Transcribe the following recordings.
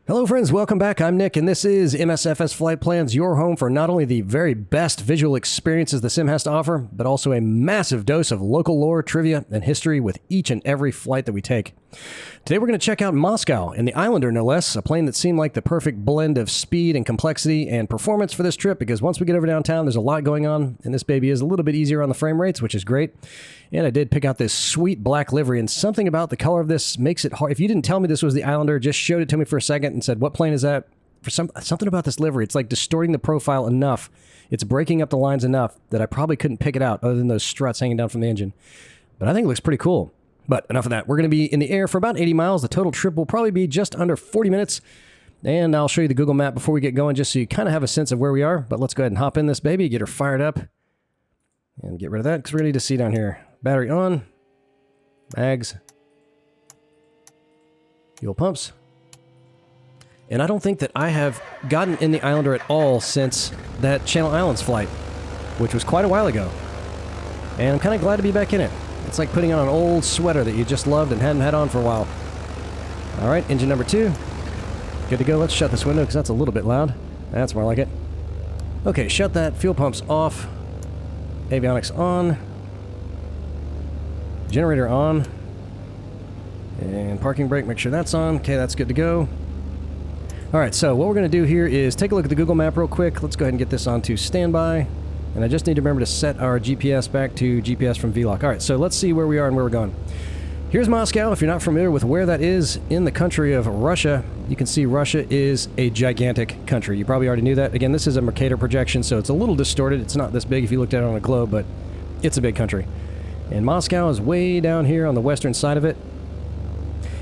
Hello friends, welcome back. I'm Nick, and this is MSFS Flight Plans, your home for not only the very best visual experiences the sim has to offer, but also a massive dose of local lore, trivia, and history with each and every flight that we take. Today we're going to check out Moscow, and the Islander no less, a plane that seemed like the perfect blend of speed and complexity and performance for this trip, because once we get over downtown, there's a lot going on, and this baby is a little bit easier on the frame rates, which is great. And I did pick out this sweet black livery, and something about the color of this makes it hard. If you didn't tell me this was the Islander, just showed it to me for a second and said, what plane is that? For something about this livery, it's like distorting the profile enough. It's breaking up the lines enough that I probably couldn't pick it out other than those struts hanging down from the engine. But I think it looks pretty cool. But enough of that. We're going to be in the air for about 80 miles. The total trip will probably be just under 40 minutes. And I'll show you the Google map before we get going, just so you kind of have a sense of where we are. But let's go ahead and hop in this baby, get her fired up, and get rid of that, because we're ready to see down here. Battery on. Bags. Fuel pumps. And I don't think that I have gotten in the Islander at all since that Channel Islands flight, which was quite a while ago. And I'm kind of glad to be back in it. It's like putting on an old sweater that you just loved and hadn't had on for a while. All right, engine number 2. Good to go. Let's shut this window because that's a little bit loud. That's more like it. Okay, shut that. Fuel pumps off. Avionics on. Generator on. And parking brake, make sure that's on. Okay, that's good to go. All right, so what we're going to do here is take a look at the Google map real quick. Let's go ahead and get this onto standby. And I just need to remember to set our GPS back to GPS from VLOC. All right, so let's see where we are and where we're going. Here's Moscow. If you're not familiar with where that is in the country of Russia, you can see Russia is a gigantic country. You probably already knew that. Again, this is a Mercator projection, so it's a little distorted. It's not this big if you looked at it on a globe, but it's a big country. And Moscow is way down here on the western side of it.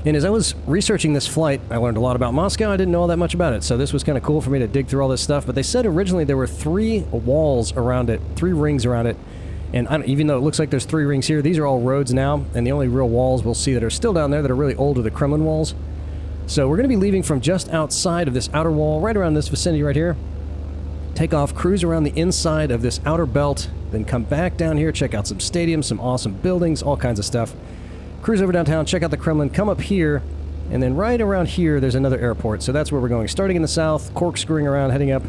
And as I was researching this flight, I learned a lot about Moscow. I didn't know all that much about it, so this was kind of cool for me to dig through all this stuff. But they said originally there were 3 walls around it, 3 rings around it. And even though it looks like there's 3 rings here, these are all roads now, and the only real walls we'll see that are still down there that are really old are the Kremlin walls. So we're going to be leaving from just outside of this outer wall, right around this vicinity right here. Take off, cruise around the inside of this outer belt, then come back down here, check out some stadiums, some awesome buildings, all kinds of stuff. Cruise over downtown, check out the Kremlin, come up here, and then right around here there's another airport. So that's where we're going. Starting in the south, corkscrewing around, heading up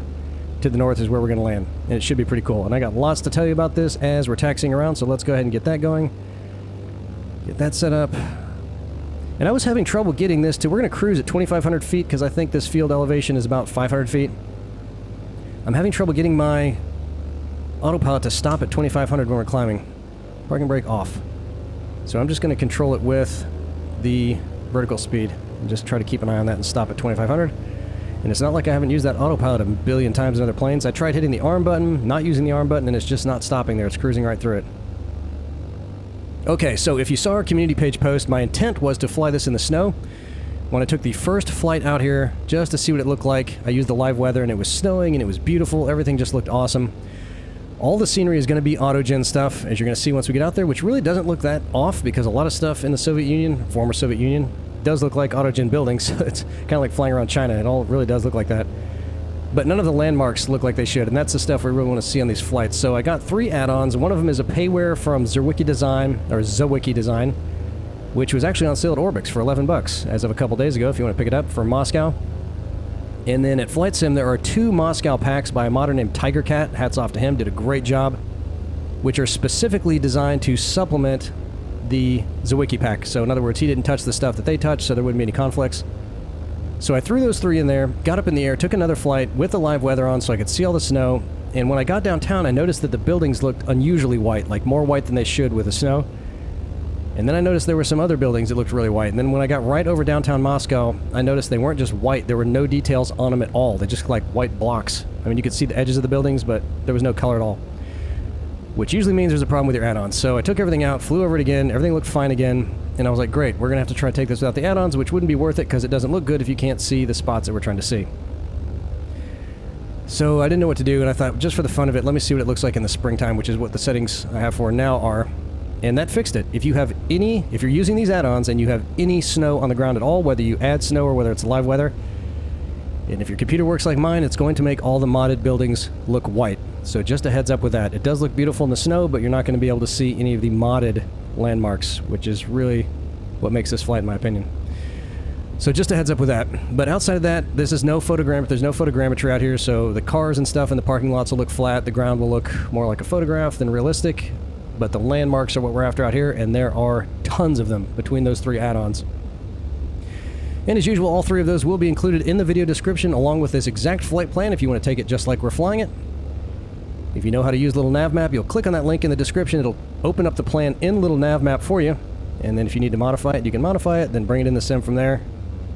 to the north is where we're going to land. And it should be pretty cool. And I got lots to tell you about this as we're taxiing around, so let's go ahead and get that going. Get that set up. And I was having trouble getting this to... We're going to cruise at 2,500 feet because I think this field elevation is about 500 feet. I'm having trouble getting my autopilot to stop at 2,500 when we're climbing. Parking brake off. So I'm just going to control it with the vertical speed and just try to keep an eye on that and stop at 2,500. And it's not like I haven't used that autopilot a billion times in other planes. I tried hitting the arm button, not using the arm button, and it's just not stopping there. It's cruising right through it. Okay, so if you saw our community page post, my intent was to fly this in the snow. When I took the first flight out here, just to see what it looked like, I used the live weather, and it was snowing, and it was beautiful. Everything just looked awesome. All the scenery is going to be autogen stuff, as you're going to see once we get out there, which really doesn't look that off, because a lot of stuff in the Soviet Union, former Soviet Union, does look like autogen buildings, so it's kind of like flying around China. It all really does look like that. But none of the landmarks look like they should, and that's the stuff we really want to see on these flights. So I got 3 add-ons. One of them is a payware from DRZEWIECKI Design, or DRZEWIECKI Design, which was actually on sale at Orbix for $11 as of a couple days ago, if you want to pick it up, for Moscow. And then at Flight Sim, there are 2 Moscow packs by a modder named TIGERCAT. Hats off to him, did a great job, which are specifically designed to supplement the DRZEWIECKI pack. So in other words, he didn't touch the stuff that they touched, so there wouldn't be any conflicts. So I threw those 3 in there, got up in the air, took another flight with the live weather on so I could see all the snow. And when I got downtown, I noticed that the buildings looked unusually white, like more white than they should with the snow. And then I noticed there were some other buildings that looked really white. And then when I got right over downtown Moscow, I noticed they weren't just white. There were no details on them at all. They just looked like white blocks. I mean, you could see the edges of the buildings, but there was no color at all. Which usually means there's a problem with your add-ons. So I took everything out, flew over it again, everything looked fine again, and I was like, great, we're going to have to try to take this without the add-ons, which wouldn't be worth it because it doesn't look good if you can't see the spots that we're trying to see. So I didn't know what to do, and I thought, just for the fun of it, let me see what it looks like in the springtime, which is what the settings I have for now are. And that fixed it. If you're using these add-ons and you have any snow on the ground at all, whether you add snow or whether it's live weather, and if your computer works like mine, it's going to make all the modded buildings look white. So just a heads up with that. It does look beautiful in the snow, but you're not going to be able to see any of the modded landmarks, which is really what makes this flight, in my opinion. So just a heads up with that. But outside of that, this is no photogrammetry. There's no photogrammetry out here, so the cars and stuff in the parking lots will look flat. The ground will look more like a photograph than realistic. But the landmarks are what we're after out here, and there are tons of them between those 3 add-ons. And as usual, all 3 of those will be included in the video description along with this exact flight plan if you want to take it just like we're flying it. If you know how to use little NavMap, you'll click on that link in the description. It'll open up the plan in little NavMap for you. And then if you need to modify it, you can modify it, then bring it in the sim from there.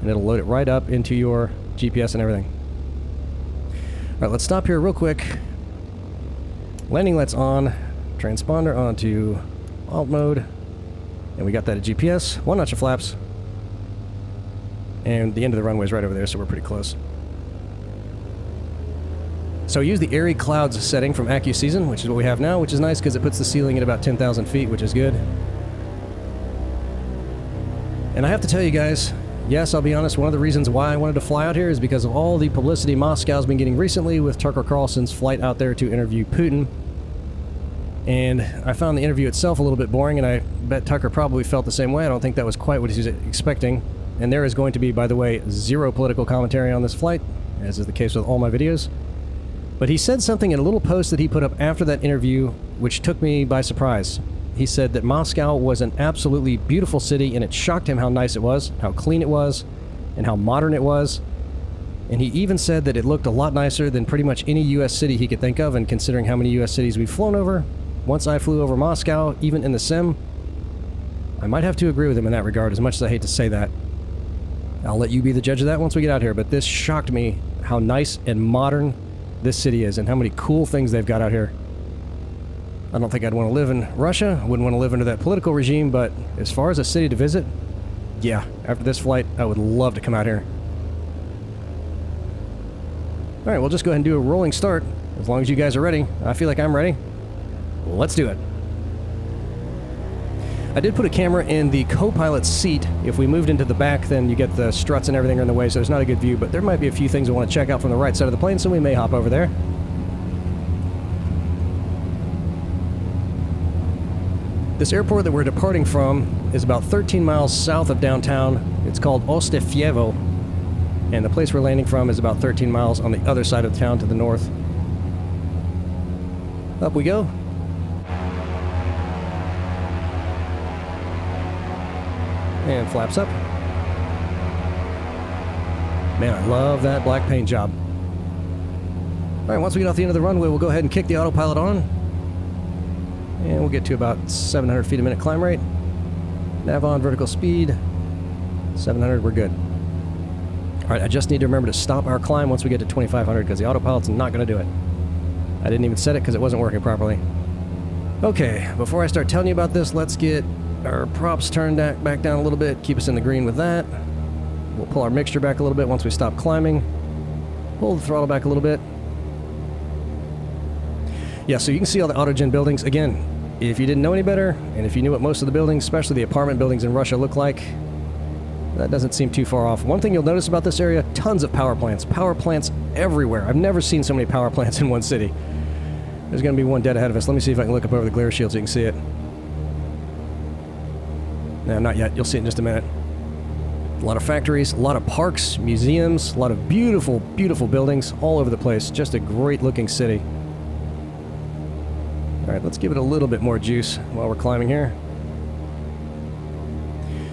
And it'll load it right up into your GPS and everything. Alright, let's stop here real quick. Landing lights on. Transponder onto alt mode. And we got that at GPS. 1 notch of flaps. And the end of the runway is right over there, so we're pretty close. So use the airy clouds setting from AccuSeason, which is what we have now, which is nice because it puts the ceiling at about 10,000 feet, which is good. And I have to tell you guys, yes, I'll be honest, one of the reasons why I wanted to fly out here is because of all the publicity Moscow's been getting recently with Tucker Carlson's flight out there to interview Putin. And I found the interview itself a little bit boring, and I bet Tucker probably felt the same way. I don't think that was quite what he was expecting. And there is going to be, by the way, 0 political commentary on this flight, as is the case with all my videos. But he said something in a little post that he put up after that interview, which took me by surprise. He said that Moscow was an absolutely beautiful city, and it shocked him how nice it was, how clean it was, and how modern it was. And he even said that it looked a lot nicer than pretty much any U.S. city he could think of, and considering how many U.S. cities we've flown over, once I flew over Moscow, even in the sim, I might have to agree with him in that regard, as much as I hate to say that. I'll let you be the judge of that once we get out here, but this shocked me how nice and modern this city is and how many cool things they've got out here. I don't think I'd want to live in Russia. I wouldn't want to live under that political regime, but as far as a city to visit, yeah, after this flight, I would love to come out here. Alright, we'll just go ahead and do a rolling start, as long as you guys are ready. I feel like I'm ready. Let's do it. I did put a camera in the co-pilot's seat. If we moved into the back, then you get the struts and everything are in the way, so it's not a good view, but there might be a few things I want to check out from the right side of the plane, so we may hop over there. This airport that we're departing from is about 13 miles south of downtown. It's called Ostefievo, and the place we're landing from is about 13 miles on the other side of town to the north. Up we go. And flaps up. Man, I love that black paint job. Alright, once we get off the end of the runway, we'll go ahead and kick the autopilot on. And we'll get to about 700 feet a minute climb rate. Nav on, vertical speed. 700, we're good. Alright, I just need to remember to stop our climb once we get to 2500 because the autopilot's not going to do it. I didn't even set it because it wasn't working properly. Okay, before I start telling you about this, let's get our props turned back down a little bit, keep us in the green with that. We'll pull our mixture back a little bit once we stop climbing. Pull the throttle back a little bit. Yeah, so you can see all the autogen buildings. Again, if you didn't know any better, and if you knew what most of the buildings, especially the apartment buildings in Russia, look like, that doesn't seem too far off. One thing you'll notice about this area, tons of power plants. Power plants everywhere. I've never seen so many power plants in one city. There's going to be one dead ahead of us. Let me see if I can look up over the glare shield so you can see it. No, not yet. You'll see it in just a minute. A lot of factories, a lot of parks, museums, a lot of beautiful, beautiful buildings all over the place. Just a great looking city. Alright, let's give it a little bit more juice while we're climbing here.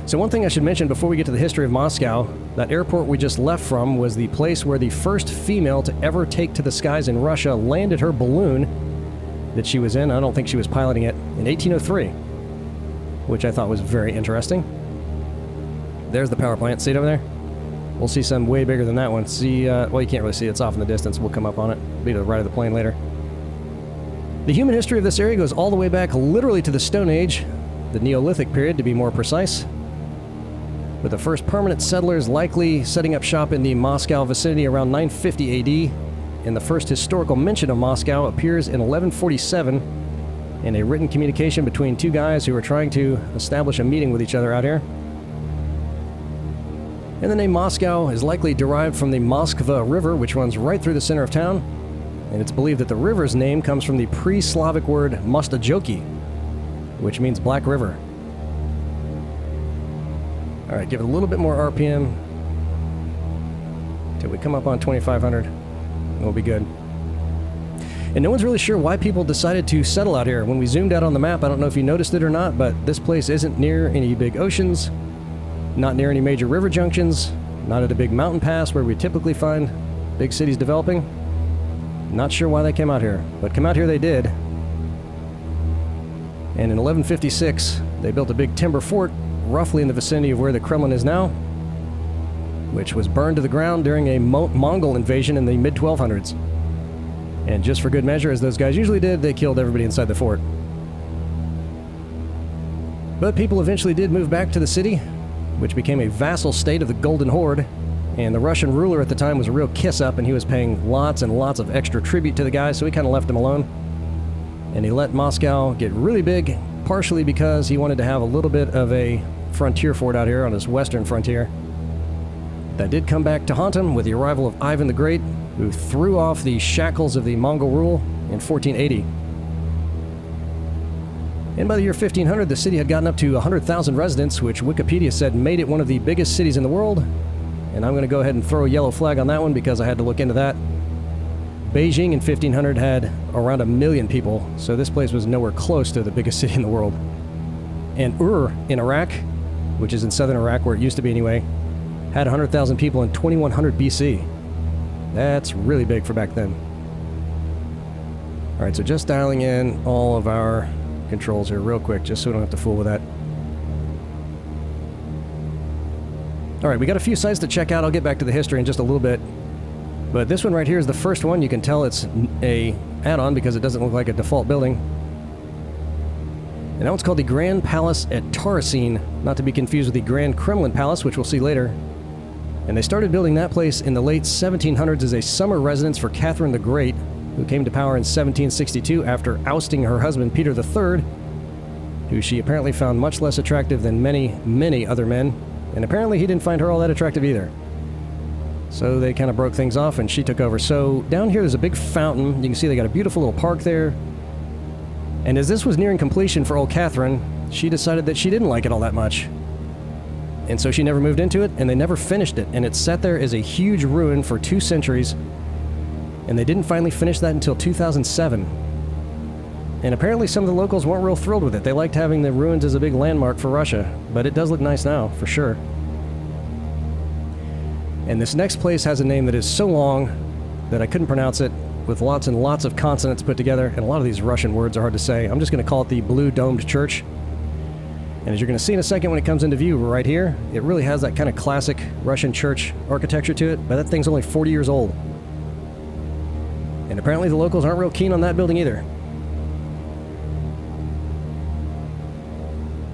So one thing I should mention before we get to the history of Moscow, that airport we just left from was the place where the first female to ever take to the skies in Russia landed her balloon that she was in. I don't think she was piloting it, in 1803. Which I thought was very interesting. There's the power plant. See it over there? We'll see some way bigger than that one. See, well, you can't really see it. It's off in the distance. We'll come up on it. Be to the right of the plane later. The human history of this area goes all the way back literally to the Stone Age, the Neolithic period to be more precise, with the first permanent settlers likely setting up shop in the Moscow vicinity around 950 AD, and the first historical mention of Moscow appears in 1147 in a written communication between two guys who were trying to establish a meeting with each other out here. And the name Moscow is likely derived from the Moskva River, which runs right through the center of town, and it's believed that the river's name comes from the pre-Slavic word Mostojoki, which means Black River. Alright, give it a little bit more RPM, till we come up on 2,500. We'll be good. And no one's really sure why people decided to settle out here. When we zoomed out on the map, I don't know if you noticed it or not, but this place isn't near any big oceans, not near any major river junctions, not at a big mountain pass where we typically find big cities developing. Not sure why they came out here, but come out here they did. And in 1156, they built a big timber fort roughly in the vicinity of where the Kremlin is now, which was burned to the ground during a Mongol invasion in the mid-1200s. And just for good measure, as those guys usually did, they killed everybody inside the fort. But people eventually did move back to the city, which became a vassal state of the Golden Horde, and the Russian ruler at the time was a real kiss-up, and he was paying lots and lots of extra tribute to the guys, so he kind of left them alone. And he let Moscow get really big, partially because he wanted to have a little bit of a frontier fort out here on his western frontier. That did come back to haunt him with the arrival of Ivan the Great, who threw off the shackles of the Mongol rule in 1480. And by the year 1500, the city had gotten up to 100,000 residents, which Wikipedia said made it one of the biggest cities in the world. And I'm going to go ahead and throw a yellow flag on that one because I had to look into that. Beijing in 1500 had around 1 million people, so this place was nowhere close to the biggest city in the world. And Ur in Iraq, which is in southern Iraq where it used to be anyway, had 100,000 people in 2100 BC. That's really big for back then. Alright, so just dialing in all of our controls here real quick, just so we don't have to fool with that. Alright, we got a few sites to check out. I'll get back to the history in just a little bit. But this one right here is the first one. You can tell it's a add-on because it doesn't look like a default building. And that one's called the Grand Palace at Taurocene, not to be confused with the Grand Kremlin Palace, which we'll see later. And they started building that place in the late 1700s as a summer residence for Catherine the Great, who came to power in 1762 after ousting her husband Peter III, who she apparently found much less attractive than many, many other men, and apparently he didn't find her all that attractive either. So they kind of broke things off and she took over. So down here there's a big fountain. You can see they got a beautiful little park there. And as this was nearing completion for old Catherine, she decided that she didn't like it all that much. And so she never moved into it, and they never finished it. And it sat there as a huge ruin for 2 centuries. And they didn't finally finish that until 2007. And apparently some of the locals weren't real thrilled with it. They liked having the ruins as a big landmark for Russia. But it does look nice now, for sure. And this next place has a name that is so long that I couldn't pronounce it, with lots and lots of consonants put together, and a lot of these Russian words are hard to say. I'm just going to call it the Blue Domed Church. And as you're going to see in a second when it comes into view right here, it really has that kind of classic Russian church architecture to it, but that thing's only 40 years old. And apparently the locals aren't real keen on that building either.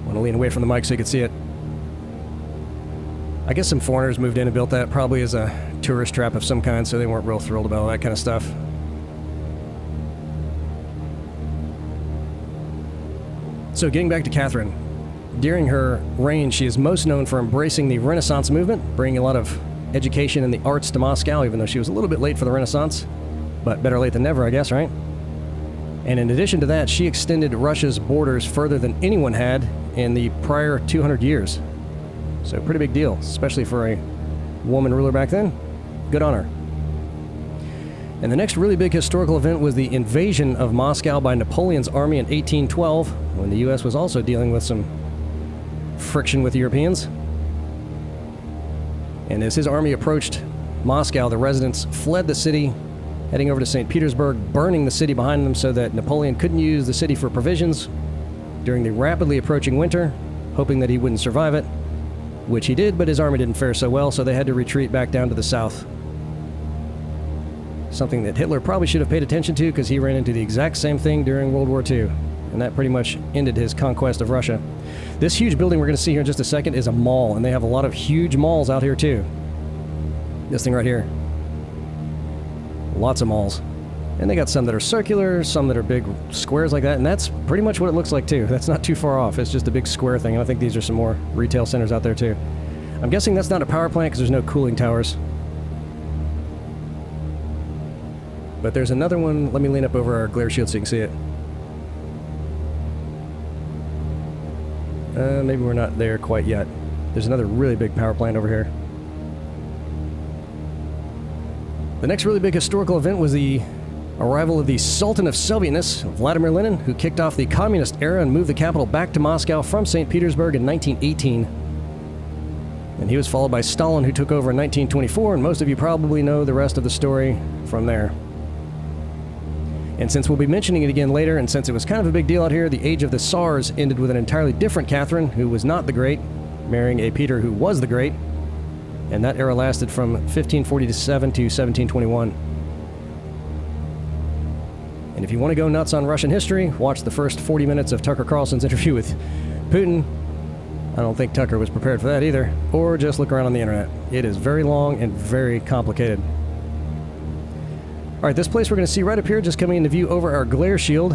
I want to lean away from the mic so you can see it. I guess some foreigners moved in and built that, probably as a tourist trap of some kind, so they weren't real thrilled about all that kind of stuff. So getting back to Catherine, during her reign, she is most known for embracing the Renaissance movement, bringing a lot of education and the arts to Moscow, even though she was a little bit late for the Renaissance. But better late than never, I guess, right? And in addition to that, she extended Russia's borders further than anyone had in the prior 200 years. So pretty big deal, especially for a woman ruler back then. Good on her. And the next really big historical event was the invasion of Moscow by Napoleon's army in 1812, when the U.S. was also dealing with some friction with Europeans. And as his army approached Moscow, the residents fled the city, heading over to St. Petersburg, burning the city behind them so that Napoleon couldn't use the city for provisions during the rapidly approaching winter, hoping that he wouldn't survive it, which he did, but his army didn't fare so well, so they had to retreat back down to the south. Something that Hitler probably should have paid attention to because he ran into the exact same thing during World War II, and that pretty much ended his conquest of Russia. This huge building we're going to see here in just a second is a mall, and they have a lot of huge malls out here too. This thing right here. Lots of malls. And they got some that are circular, some that are big squares like that, and that's pretty much what it looks like too. That's not too far off. It's just a big square thing, and I think these are some more retail centers out there too. I'm guessing that's not a power plant because there's no cooling towers. But there's another one. Let me lean up over our glare shield so you can see it. Maybe we're not there quite yet. There's another really big power plant over here. The next really big historical event was the arrival of the Sultan of Sovietness, Vladimir Lenin, who kicked off the communist era and moved the capital back to Moscow from St. Petersburg in 1918. And he was followed by Stalin, who took over in 1924, and most of you probably know the rest of the story from there. And since we'll be mentioning it again later, and since it was kind of a big deal out here, the age of the Tsars ended with an entirely different Catherine, who was not the Great, marrying a Peter who was the Great, and that era lasted from 1547 to 1721. And if you want to go nuts on Russian history, watch the first 40 minutes of Tucker Carlson's interview with Putin. I don't think Tucker was prepared for that either. Or just look around on the internet. It is very long and very complicated. Alright, this place we're going to see right up here, just coming into view over our glare shield.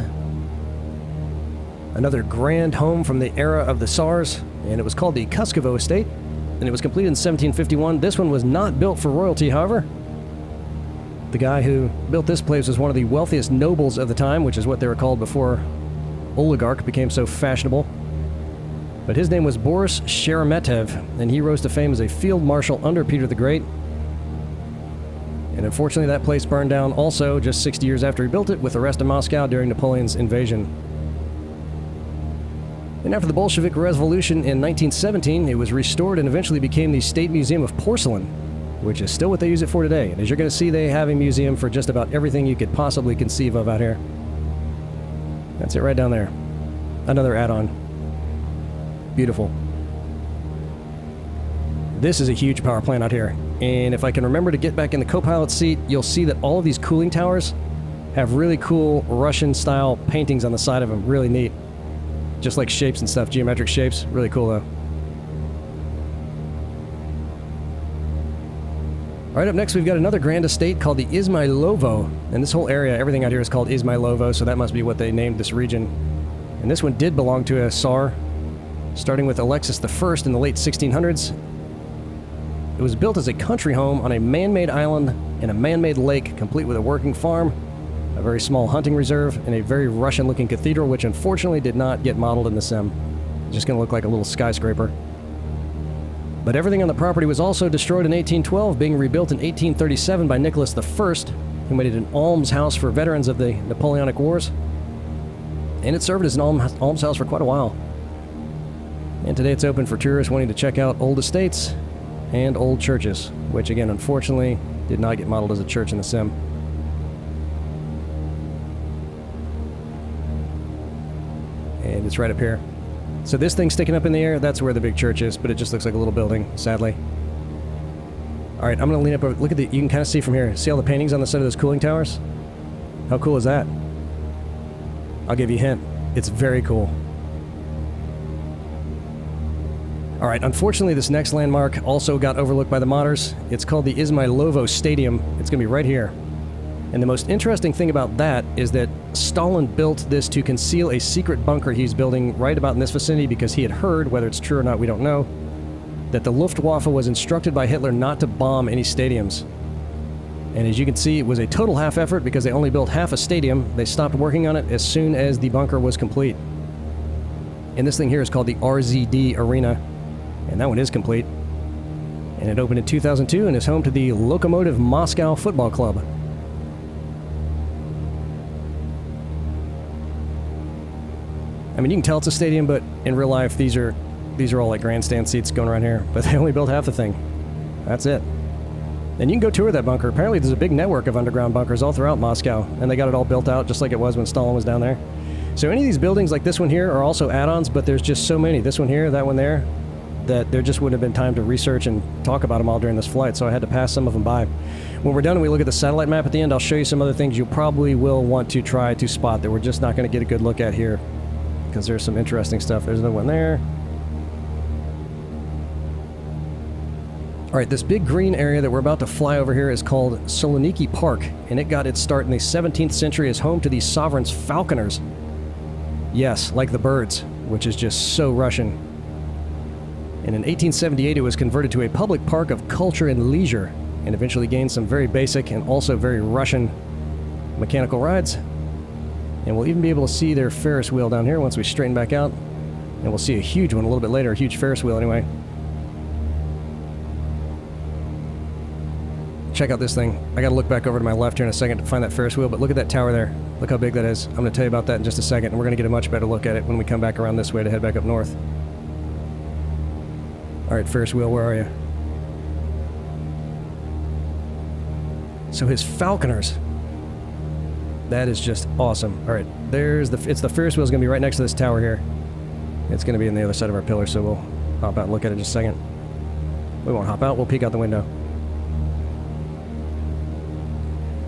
Another grand home from the era of the Tsars, and it was called the Kuskovo Estate, and it was completed in 1751. This one was not built for royalty, however. The guy who built this place was one of the wealthiest nobles of the time, which is what they were called before oligarch became so fashionable. But his name was Boris Sheremetev, and he rose to fame as a field marshal under Peter the Great. And unfortunately, that place burned down also just 60 years after he built it, with the rest of Moscow during Napoleon's invasion. And after the Bolshevik Revolution in 1917, it was restored and eventually became the State Museum of Porcelain, which is still what they use it for today. And as you're going to see, they have a museum for just about everything you could possibly conceive of out here. That's it right down there. Another add-on. Beautiful. This is a huge power plant out here. And if I can remember to get back in the co-pilot seat, you'll see that all of these cooling towers have really cool Russian-style paintings on the side of them. Really neat. Just like shapes and stuff, geometric shapes. Really cool, though. Alright, up next we've got another grand estate called the Izmailovo. And this whole area, everything out here is called Izmailovo, so that must be what they named this region. And this one did belong to a Tsar, starting with Alexis I in the late 1600s. It was built as a country home on a man-made island in a man-made lake, complete with a working farm, a very small hunting reserve, and a very Russian-looking cathedral, which unfortunately did not get modeled in the sim. It's just going to look like a little skyscraper. But everything on the property was also destroyed in 1812, being rebuilt in 1837 by Nicholas I, who made it an almshouse for veterans of the Napoleonic Wars. And it served as an almshouse for quite a while. And today it's open for tourists wanting to check out old estates and old churches, which again, unfortunately, did not get modeled as a church in the sim. And it's right up here. So this thing sticking up in the air, that's where the big church is, but it just looks like a little building, sadly. Alright, I'm going to lean up over, look at the, you can kind of see from here, see all the paintings on the side of those cooling towers? How cool is that? I'll give you a hint. It's very cool. Alright, unfortunately this next landmark also got overlooked by the modders. It's called the Izmailovo Stadium. It's going to be right here. And the most interesting thing about that is that Stalin built this to conceal a secret bunker he's building right about in this vicinity because he had heard, whether it's true or not we don't know, that the Luftwaffe was instructed by Hitler not to bomb any stadiums. And as you can see, it was a total half effort because they only built half a stadium. They stopped working on it as soon as the bunker was complete. And this thing here is called the RZD Arena. And that one is complete. And it opened in 2002 and is home to the Lokomotiv Moscow Football Club. I mean, you can tell it's a stadium, but in real life, these are all like grandstand seats going around here. But they only built half the thing. That's it. And you can go tour that bunker. Apparently, there's a big network of underground bunkers all throughout Moscow, and they got it all built out just like it was when Stalin was down there. So any of these buildings, like this one here, are also add-ons, but there's just so many. This one here, that one there, that there just wouldn't have been time to research and talk about them all during this flight, so I had to pass some of them by. When we're done and we look at the satellite map at the end, I'll show you some other things you probably will want to try to spot that we're just not going to get a good look at here, because there's some interesting stuff. There's another one there. Alright, this big green area that we're about to fly over here is called Soloniki Park, and it got its start in the 17th century as home to the sovereign's falconers. Yes, like the birds, which is just so Russian. And in 1878 it was converted to a public park of culture and leisure, and eventually gained some very basic and also very Russian mechanical rides. And we'll even be able to see their Ferris wheel down here once we straighten back out. And we'll see a huge one a little bit later, a huge Ferris wheel anyway. check out this thing. I gotta look back over to my left here in a second to find that Ferris wheel, but look at that tower there. Look how big that is. I'm gonna tell you about that in just a second, and we're gonna get a much better look at it when we come back around this way to head back up north. Alright, Ferris wheel, where are you? So his falconers. That is just awesome. Alright, it's the Ferris wheel is gonna be right next to this tower here. It's gonna be on the other side of our pillar, so we'll hop out and look at it in just a second. We won't hop out, we'll peek out the window.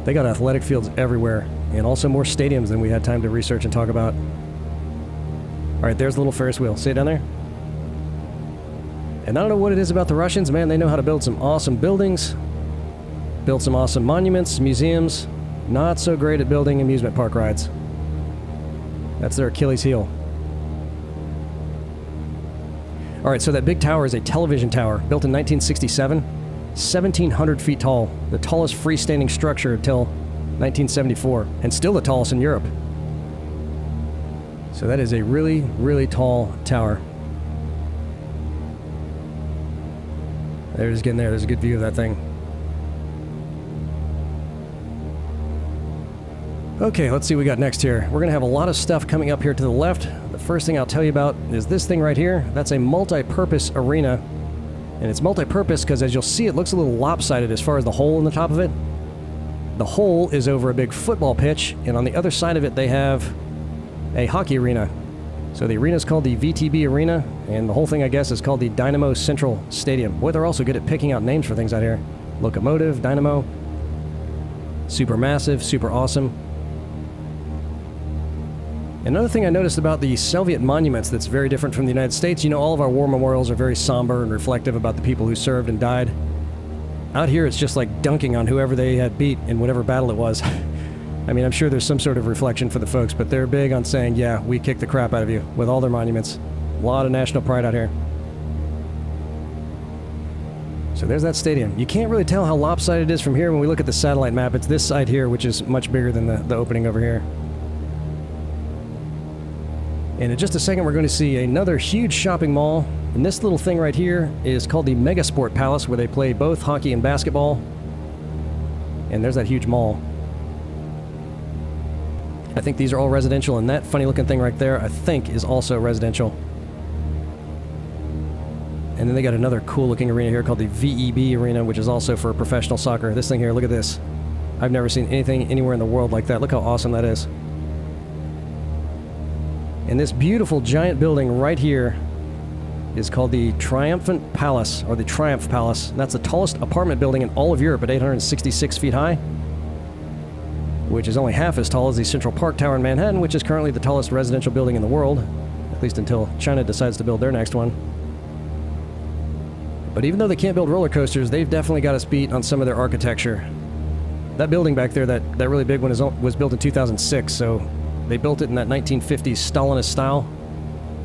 They got athletic fields everywhere, and also more stadiums than we had time to research and talk about. Alright, there's the little Ferris wheel. See it down there? And I don't know what it is about the Russians, man, they know how to build some awesome buildings, build some awesome monuments, museums, not so great at building amusement park rides. That's their Achilles heel. Alright, so that big tower is a television tower, built in 1967, 1,700 feet tall, the tallest freestanding structure until 1974, and still the tallest in Europe. So that is a really, really tall tower. There's getting there, there's a good view of that thing. Okay, let's see what we got next here. We're going to have a lot of stuff coming up here to the left. The first thing I'll tell you about is this thing right here. That's a multi-purpose arena. And it's multi-purpose because, as you'll see, it looks a little lopsided as far as the hole in the top of it. The hole is over a big football pitch, and on the other side of it they have a hockey arena. So the arena is called the VTB Arena, and the whole thing, I guess, is called the Dynamo Central Stadium. Boy, they're also good at picking out names for things out here. Locomotive, Dynamo, super massive, super awesome. Another thing I noticed about the Soviet monuments that's very different from the United States, you know, all of our war memorials are very somber and reflective about the people who served and died. Out here, it's just like dunking on whoever they had beat in whatever battle it was. I mean, I'm sure there's some sort of reflection for the folks, but they're big on saying, yeah, we kicked the crap out of you with all their monuments. A lot of national pride out here. So there's that stadium. You can't really tell how lopsided it is from here when we look at the satellite map. It's this side here, which is much bigger than the opening over here. And in just a second, we're going to see another huge shopping mall. And this little thing right here is called the Megasport Palace, where they play both hockey and basketball. And there's that huge mall. I think these are all residential, and that funny-looking thing right there, I think, is also residential. And then they got another cool-looking arena here called the VEB Arena, which is also for professional soccer. This thing here, look at this. I've never seen anything anywhere in the world like that. Look how awesome that is. And this beautiful giant building right here is called the Triumphant Palace, or the Triumph Palace. That's the tallest apartment building in all of Europe at 866 feet high, which is only half as tall as the Central Park Tower in Manhattan, which is currently the tallest residential building in the world, at least until China decides to build their next one. But even though they can't build roller coasters, they've definitely got us beat on some of their architecture. That building back there, that really big one, was built in 2006, so they built it in that 1950s Stalinist style.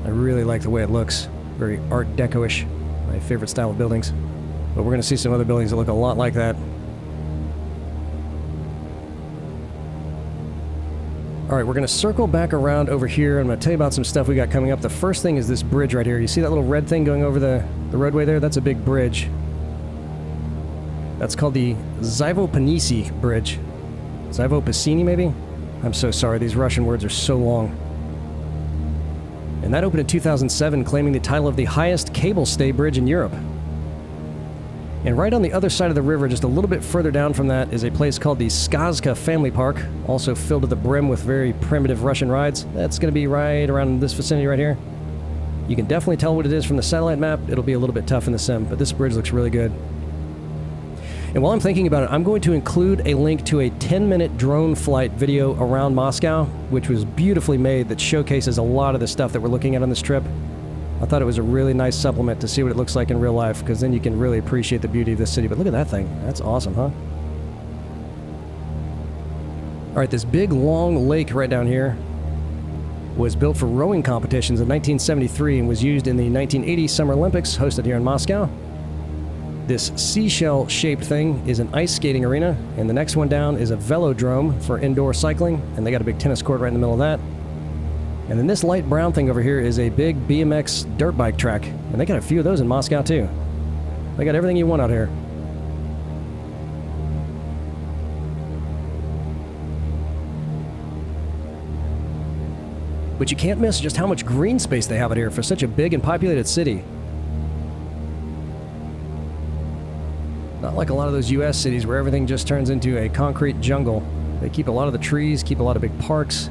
I really like the way it looks. Very Art Deco-ish. My favorite style of buildings. But we're going to see some other buildings that look a lot like that. Alright, we're going to circle back around over here. I'm going to tell you about some stuff we got coming up. The first thing is this bridge right here. You see that little red thing going over the roadway there? That's a big bridge. That's called the DRZEWIECKI Bridge. DRZEWIECKI, maybe? I'm so sorry, these Russian words are so long. And that opened in 2007, claiming the title of the highest cable stay bridge in Europe. And right on the other side of the river, just a little bit further down from that, is a place called the Skazka Family Park, also filled to the brim with very primitive Russian rides. That's going to be right around this vicinity right here. You can definitely tell what it is from the satellite map. It'll be a little bit tough in the sim, but this bridge looks really good. And while I'm thinking about it, I'm going to include a link to a 10-minute drone flight video around Moscow, which was beautifully made, that showcases a lot of the stuff that we're looking at on this trip. I thought it was a really nice supplement to see what it looks like in real life, because then you can really appreciate the beauty of this city. But look at that thing. That's awesome, huh? Alright, this big, long lake right down here was built for rowing competitions in 1973 and was used in the 1980 Summer Olympics, hosted here in Moscow. This seashell-shaped thing is an ice skating arena, and the next one down is a velodrome for indoor cycling, and they got a big tennis court right in the middle of that. And then this light brown thing over here is a big BMX dirt bike track, and they got a few of those in Moscow too. They got everything you want out here. But you can't miss just how much green space they have out here for such a big and populated city. Not like a lot of those US cities where everything just turns into a concrete jungle. They keep a lot of the trees, keep a lot of big parks.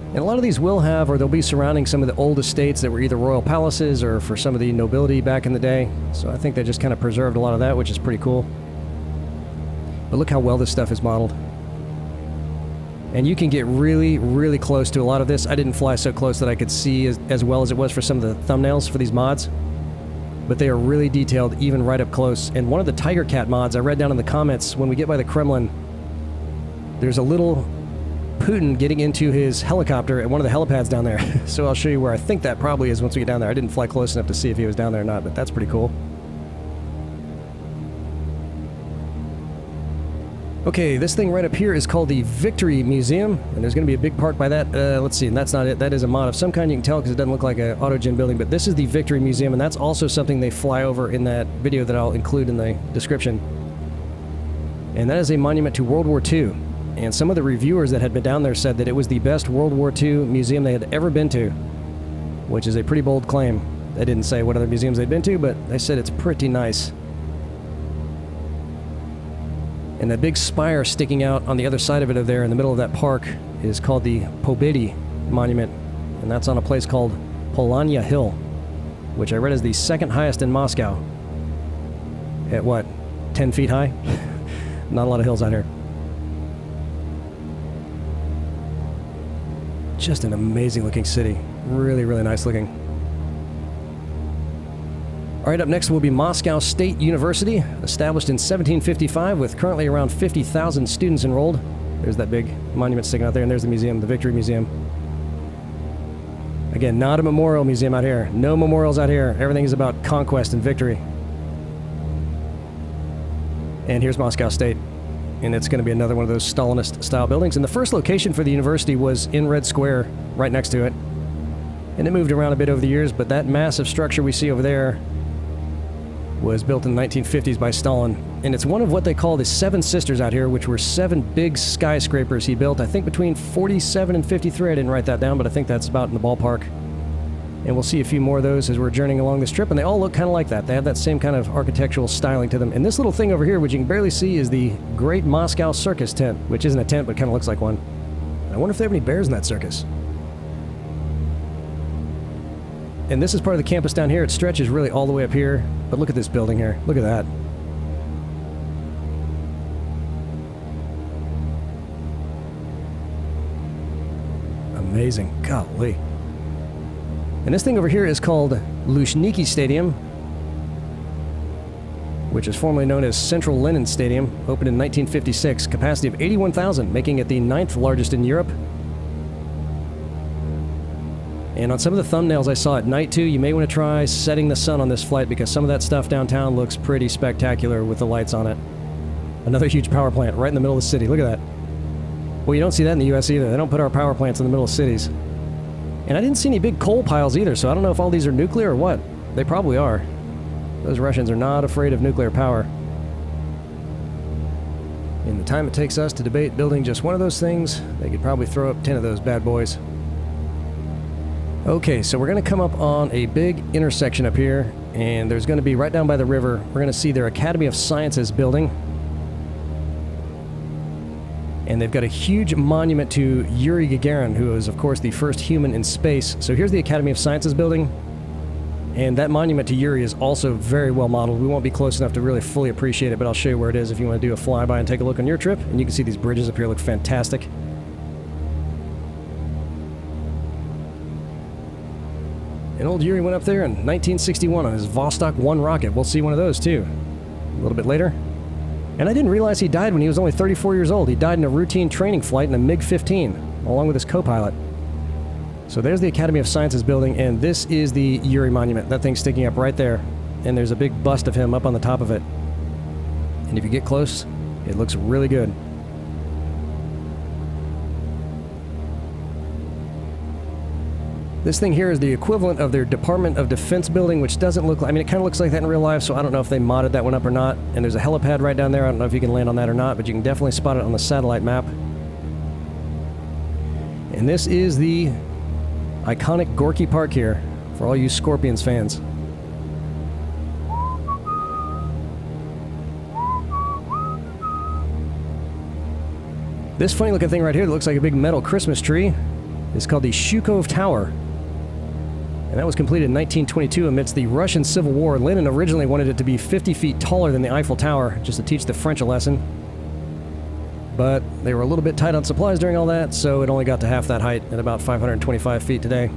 And a lot of these will have, or they'll be surrounding some of the old estates that were either royal palaces or for some of the nobility back in the day. So I think they just kind of preserved a lot of that, which is pretty cool. But look how well this stuff is modeled. And you can get really, really close to a lot of this. I didn't fly so close that I could see as well as it was for some of the thumbnails for these mods. But they are really detailed, even right up close. And one of the TIGERCAT mods, I read down in the comments, when we get by the Kremlin, there's a little Putin getting into his helicopter at one of the helipads down there. So I'll show you where I think that probably is once we get down there. I didn't fly close enough to see if he was down there or not, but that's pretty cool. Okay, this thing right up here is called the Victory Museum, and there's going to be a big park by that. Let's see, and that's not it. That is a mod of some kind. You can tell because it doesn't look like an autogen building, but this is the Victory Museum, and that's also something they fly over in that video that I'll include in the description. And that is a monument to World War II. And some of the reviewers that had been down there said that it was the best World War II museum they had ever been to, which is a pretty bold claim. They didn't say what other museums they'd been to, but they said it's pretty nice. And that big spire sticking out on the other side of it over there in the middle of that park is called the Pobedi Monument, and that's on a place called Polania Hill, which I read is the second highest in Moscow. At what, 10 feet high? Not a lot of hills out here. Just an amazing looking city. Really, really nice looking. Alright, up next will be Moscow State University, established in 1755 with currently around 50,000 students enrolled. There's that big monument sticking out there, and there's the museum, the Victory Museum. Again, not a memorial museum out here. No memorials out here. Everything is about conquest and victory. And here's Moscow State. And it's going to be another one of those Stalinist-style buildings. And the first location for the university was in Red Square, right next to it. And it moved around a bit over the years, but that massive structure we see over there was built in the 1950s by Stalin. And it's one of what they call the Seven Sisters out here, which were 7 big skyscrapers he built, I think between 47 and 53. I didn't write that down, but I think that's about in the ballpark. And we'll see a few more of those as we're journeying along this trip, and they all look kind of like that. They have that same kind of architectural styling to them. And this little thing over here, which you can barely see, is the Great Moscow Circus tent, which isn't a tent, but kind of looks like one. I wonder if they have any bears in that circus. And this is part of the campus down here. It stretches really all the way up here. But look at this building here. Look at that. Amazing. Golly. And this thing over here is called Luzhniki Stadium, which is formerly known as Central Lenin Stadium, opened in 1956, capacity of 81,000, making it the 9th largest in Europe. And on some of the thumbnails I saw at night too, you may want to try setting the sun on this flight because some of that stuff downtown looks pretty spectacular with the lights on it. Another huge power plant right in the middle of the city. Look at that. Well, you don't see that in the US either. They don't put our power plants in the middle of cities. And I didn't see any big coal piles either, so I don't know if all these are nuclear or what. They probably are. Those Russians are not afraid of nuclear power. In the time it takes us to debate building just one of those things, they could probably throw up 10 of those bad boys. Okay, so we're going to come up on a big intersection up here, and there's going to be right down by the river, we're going to see their Academy of Sciences building. And they've got a huge monument to Yuri Gagarin, who is, of course, the first human in space. So here's the Academy of Sciences building, and that monument to Yuri is also very well modeled. We won't be close enough to really fully appreciate it, but I'll show you where it is if you want to do a flyby and take a look on your trip. And you can see these bridges up here look fantastic. And old Yuri went up there in 1961 on his Vostok 1 rocket. We'll see one of those, too, a little bit later. And I didn't realize he died when he was only 34 years old. He died in a routine training flight in a MiG-15, along with his co-pilot. So there's the Academy of Sciences building, and this is the Yuri Monument. That thing's sticking up right there. And there's a big bust of him up on the top of it. And if you get close, it looks really good. This thing here is the equivalent of their Department of Defense building, which doesn't look like... I mean, it kind of looks like that in real life, so I don't know if they modded that one up or not. And there's a helipad right down there. I don't know if you can land on that or not, but you can definitely spot it on the satellite map. And this is the iconic Gorky Park here for all you Scorpions fans. This funny looking thing right here that looks like a big metal Christmas tree is called the Shukov Tower. And that was completed in 1922 amidst the Russian Civil War. Lenin originally wanted it to be 50 feet taller than the Eiffel Tower, just to teach the French a lesson. But they were a little bit tight on supplies during all that, so it only got to half that height at about 525 feet today.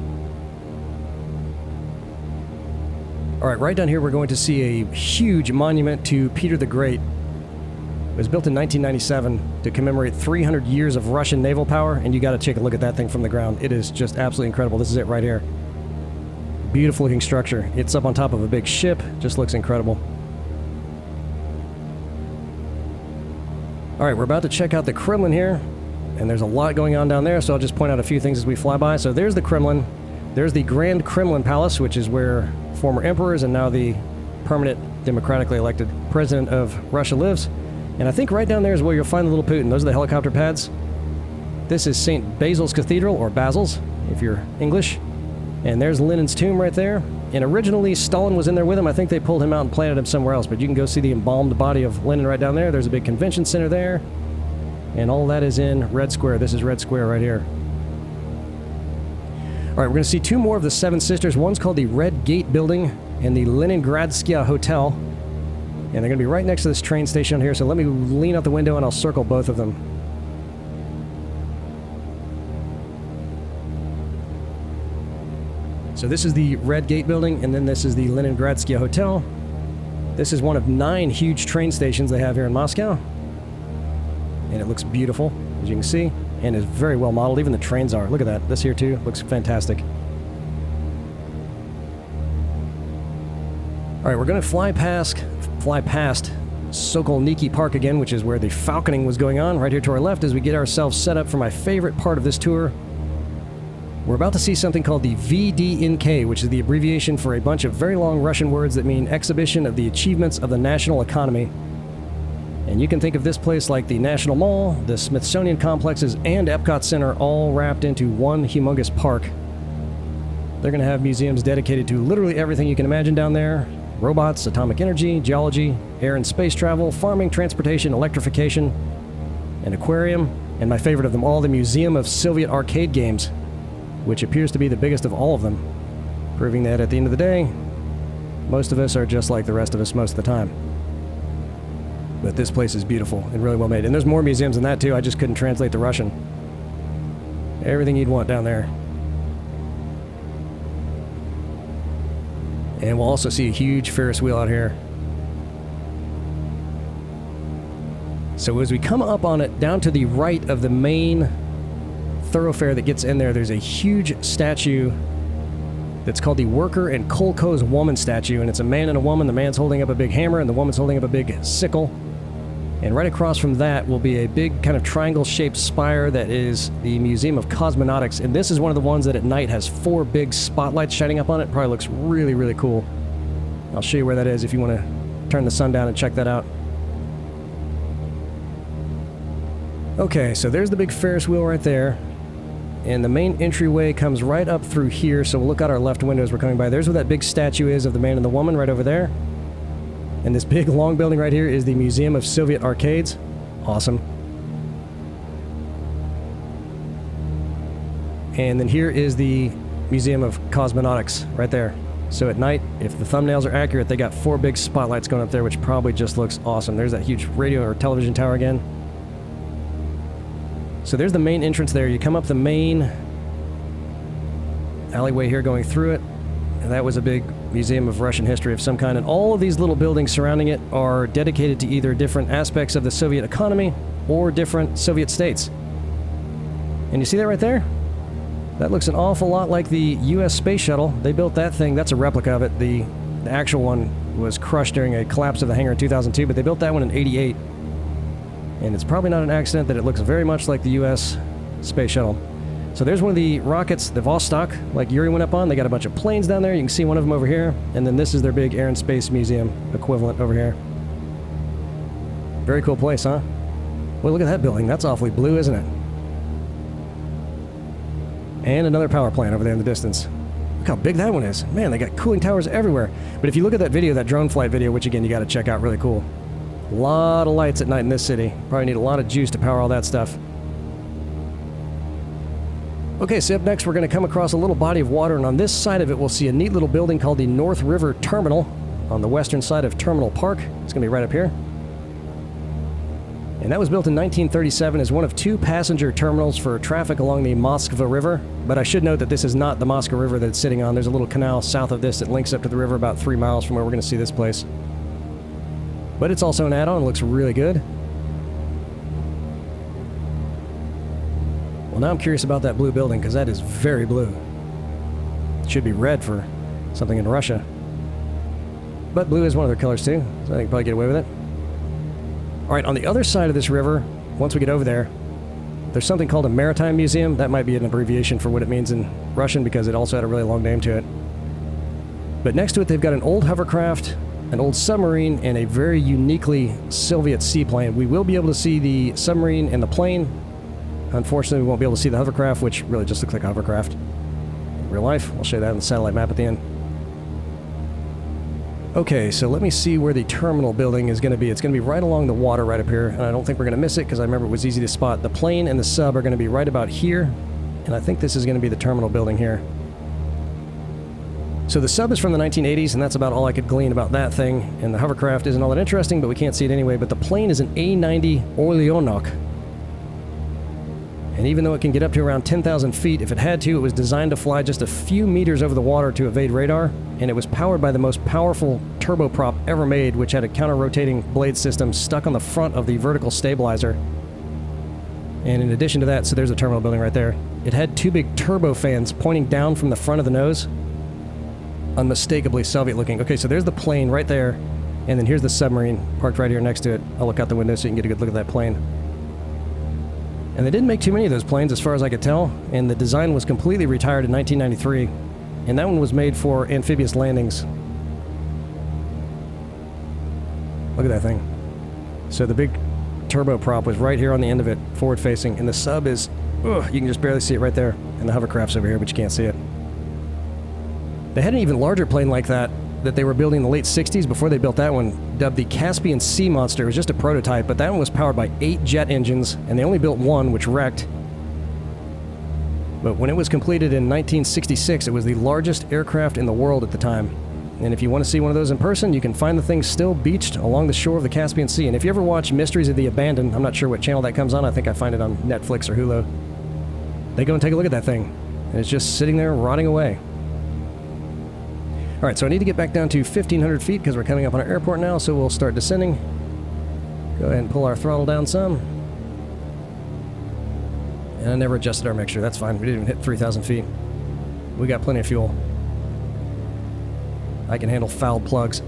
Alright, right down here we're going to see a huge monument to Peter the Great. It was built in 1997 to commemorate 300 years of Russian naval power, and you gotta take a look at that thing from the ground. It is just absolutely incredible. This is it right here. Beautiful looking structure. It's up on top of a big ship. Just looks incredible. Alright, we're about to check out the Kremlin here, and there's a lot going on down there, so I'll just point out a few things as we fly by. So there's the Kremlin. There's the Grand Kremlin Palace, which is where former emperors and now the permanent democratically elected president of Russia lives. And I think right down there is where you'll find the little Putin. Those are the helicopter pads. This is St. Basil's Cathedral, or Basil's, if you're English. And there's Lenin's tomb right there. And originally, Stalin was in there with him. I think they pulled him out and planted him somewhere else. But you can go see the embalmed body of Lenin right down there. There's a big convention center there. And all that is in Red Square. This is Red Square right here. All right, we're going to see two more of the Seven Sisters. One's called the Red Gate Building and the Leningradsky Hotel. And they're going to be right next to this train station here, so let me lean out the window and I'll circle both of them. So this is the Red Gate Building, and then this is the Leningradsky Hotel. This is one of 9 huge train stations they have here in Moscow. And it looks beautiful, as you can see, and is very well modeled. Even the trains are. Look at that. This here, too, looks fantastic. All right, we're going to fly past Sokolniki Park again, which is where the falconing was going on, right here to our left as we get ourselves set up for my favorite part of this tour. We're about to see something called the VDNKh, which is the abbreviation for a bunch of very long Russian words that mean Exhibition of the Achievements of the National Economy. And you can think of this place like the National Mall, the Smithsonian Complexes, and Epcot Center all wrapped into one humongous park. They're going to have museums dedicated to literally everything you can imagine down there. Robots, atomic energy, geology, air and space travel, farming, transportation, electrification, an aquarium, and my favorite of them all, the Museum of Soviet Arcade Games, which appears to be the biggest of all of them, proving that at the end of the day, most of us are just like the rest of us most of the time. But this place is beautiful and really well made. And there's more museums than that too, I just couldn't translate the Russian. Everything you'd want down there. And we'll also see a huge Ferris wheel out here. So as we come up on it, down to the right of the main thoroughfare that gets in there, there's a huge statue that's called the Worker and Kolkhoz Woman statue, and it's a man and a woman. The man's holding up a big hammer and the woman's holding up a big sickle. And right across from that will be a big kind of triangle-shaped spire that is the Museum of Cosmonautics, and this is one of the ones that at night has 4 big spotlights shining up on it. Probably looks really, really cool. I'll show you where that is if you want to turn the sun down and check that out. Okay, so there's the big Ferris wheel right there. And the main entryway comes right up through here, so we'll look out our left window as we're coming by. There's where that big statue is of the man and the woman right over there. And this big long building right here is the Museum of Soviet Arcades. Awesome. And then here is the Museum of Cosmonautics right there. So at night, if the thumbnails are accurate, they got 4 big spotlights going up there, which probably just looks awesome. There's that huge radio or television tower again. So there's the main entrance there. You come up the main alleyway here going through it. And that was a big museum of Russian history of some kind. And all of these little buildings surrounding it are dedicated to either different aspects of the Soviet economy or different Soviet states. And you see that right there? That looks an awful lot like the U.S. space shuttle. They built that thing. That's a replica of it. The actual one was crushed during a collapse of the hangar in 2002, but they built that one in '88. And it's probably not an accident that it looks very much like the U.S. space shuttle. So there's one of the rockets, the Vostok, like Yuri went up on. They got a bunch of planes down there. You can see one of them over here. And then this is their big Air and Space Museum equivalent over here. Very cool place, huh? Well, look at that building. That's awfully blue, isn't it? And another power plant over there in the distance. Look how big that one is. Man, they got cooling towers everywhere. But if you look at that video, that drone flight video, which again you got to check out, really cool. A lot of lights at night in this city. Probably need a lot of juice to power all that stuff. Okay, so up next we're going to come across a little body of water, and on this side of it we'll see a neat little building called the North River Terminal on the western side of Terminal Park. It's going to be right up here. And that was built in 1937 as one of 2 passenger terminals for traffic along the Moskva River. But I should note that this is not the Moskva River that it's sitting on. There's a little canal south of this that links up to the river about 3 miles from where we're going to see this place. But it's also an add-on. It looks really good. Well, now I'm curious about that blue building because that is very blue. It should be red for something in Russia. But blue is one of their colors too, so I think probably get away with it. Alright, on the other side of this river, once we get over there, there's something called a maritime museum. That might be an abbreviation for what it means in Russian because it also had a really long name to it. But next to it, they've got an old hovercraft, an old submarine, and a very uniquely Soviet seaplane. We will be able to see the submarine and the plane. Unfortunately, we won't be able to see the hovercraft, which really just looks like a hovercraft in real life. I'll show you that on the satellite map at the end. Okay, so let me see where the terminal building is going to be. It's going to be right along the water right up here, and I don't think we're going to miss it because I remember it was easy to spot. The plane and the sub are going to be right about here, and I think this is going to be the terminal building here. So the sub is from the 1980s, and that's about all I could glean about that thing, and the hovercraft isn't all that interesting, but we can't see it anyway. But the plane is an A-90 Orleanok. And even though it can get up to around 10,000 feet, if it had to, it was designed to fly just a few meters over the water to evade radar, and it was powered by the most powerful turboprop ever made, which had a counter-rotating blade system stuck on the front of the vertical stabilizer. And in addition to that, so there's a terminal building right there, it had 2 big turbo fans pointing down from the front of the nose. Unmistakably Soviet-looking. Okay, so there's the plane right there, and then here's the submarine parked right here next to it. I'll look out the window so you can get a good look at that plane. And they didn't make too many of those planes as far as I could tell, and the design was completely retired in 1993, and that one was made for amphibious landings. Look at that thing. So the big turboprop was right here on the end of it, forward facing, and the sub is, you can just barely see it right there, and the hovercraft's over here, but you can't see it. They had an even larger plane like that they were building in the late 60s before they built that one, dubbed the Caspian Sea Monster. It was just a prototype, but that one was powered by 8 jet engines, and they only built one, which wrecked. But when it was completed in 1966, it was the largest aircraft in the world at the time. And if you want to see one of those in person, you can find the thing still beached along the shore of the Caspian Sea. And if you ever watch Mysteries of the Abandoned, I'm not sure what channel that comes on, I think I find it on Netflix or Hulu, they go and take a look at that thing, and it's just sitting there rotting away. Alright, so I need to get back down to 1,500 feet because we're coming up on our airport now, so we'll start descending. Go ahead and pull our throttle down some. And I never adjusted our mixture, that's fine. We didn't even hit 3,000 feet. We got plenty of fuel. I can handle foul plugs.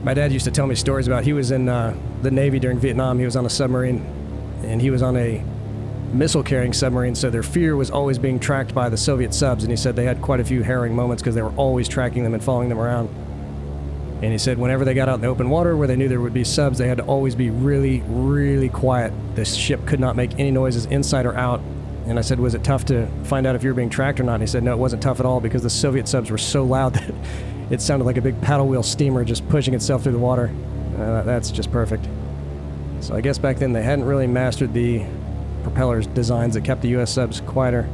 My dad used to tell me stories about he was in the Navy during Vietnam. He was on a submarine, and he was on a missile-carrying submarine, so their fear was always being tracked by the Soviet subs, and he said they had quite a few harrowing moments because they were always tracking them and following them around. And he said whenever they got out in the open water where they knew there would be subs, they had to always be really, really quiet. The ship could not make any noises inside or out. And I said, was it tough to find out if you were being tracked or not? And he said, no, it wasn't tough at all because the Soviet subs were so loud that it sounded like a big paddle wheel steamer just pushing itself through the water. That's just perfect. So I guess back then they hadn't really mastered the propellers designs that kept the US subs quieter.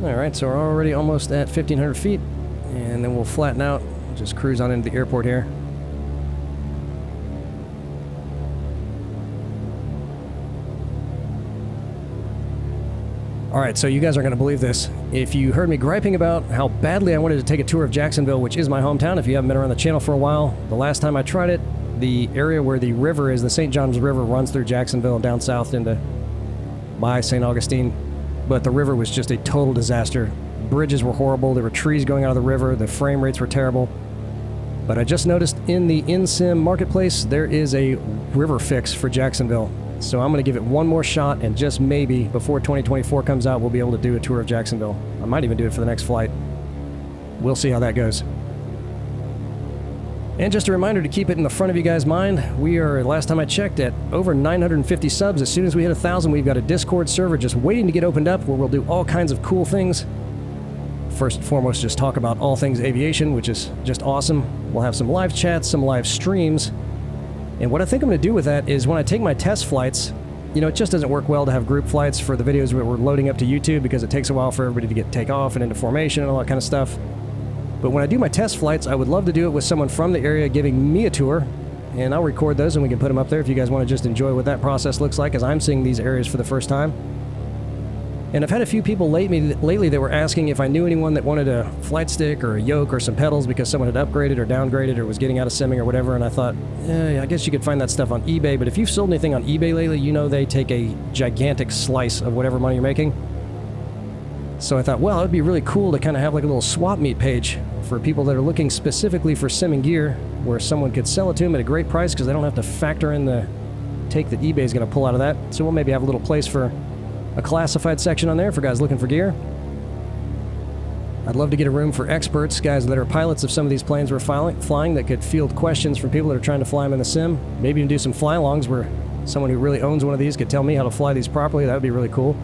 Alright, so we're already almost at 1,500 feet, and then we'll flatten out, just cruise on into the airport here. Alright, so you guys aren't going to believe this. If you heard me griping about how badly I wanted to take a tour of Jacksonville, which is my hometown, if you haven't been around the channel for a while, the last time I tried it, the area where the river is, the St. Johns River, runs through Jacksonville and down south into by St. Augustine. But the river was just a total disaster. Bridges were horrible, there were trees going out of the river, the frame rates were terrible. But I just noticed in the InSim marketplace, there is a river fix for Jacksonville. So I'm going to give it one more shot, and just maybe before 2024 comes out, we'll be able to do a tour of Jacksonville. I might even do it for the next flight. We'll see how that goes. And just a reminder to keep it in the front of you guys' mind, we are, last time I checked, at over 950 subs. As soon as we hit 1,000, we've got a Discord server just waiting to get opened up where we'll do all kinds of cool things. First and foremost, just talk about all things aviation, which is just awesome. We'll have some live chats, some live streams. And what I think I'm going to do with that is when I take my test flights, you know, it just doesn't work well to have group flights for the videos that we're loading up to YouTube because it takes a while for everybody to get takeoff and into formation and all that kind of stuff. But when I do my test flights, I would love to do it with someone from the area giving me a tour, and I'll record those and we can put them up there if you guys want to just enjoy what that process looks like as I'm seeing these areas for the first time. And I've had a few people lately that were asking if I knew anyone that wanted a flight stick or a yoke or some pedals because someone had upgraded or downgraded or was getting out of simming or whatever, and I thought, I guess you could find that stuff on eBay, but if you've sold anything on eBay lately, you know they take a gigantic slice of whatever money you're making. So I thought, well, it would be really cool to kind of have like a little swap meet page for people that are looking specifically for simming gear where someone could sell it to them at a great price because they don't have to factor in the take that eBay is going to pull out of that. So we'll maybe have a little place for a classified section on there for guys looking for gear. I'd love to get a room for experts, guys that are pilots of some of these planes we're flying that could field questions from people that are trying to fly them in the sim. Maybe even do some fly-alongs where someone who really owns one of these could tell me how to fly these properly. That would be really cool.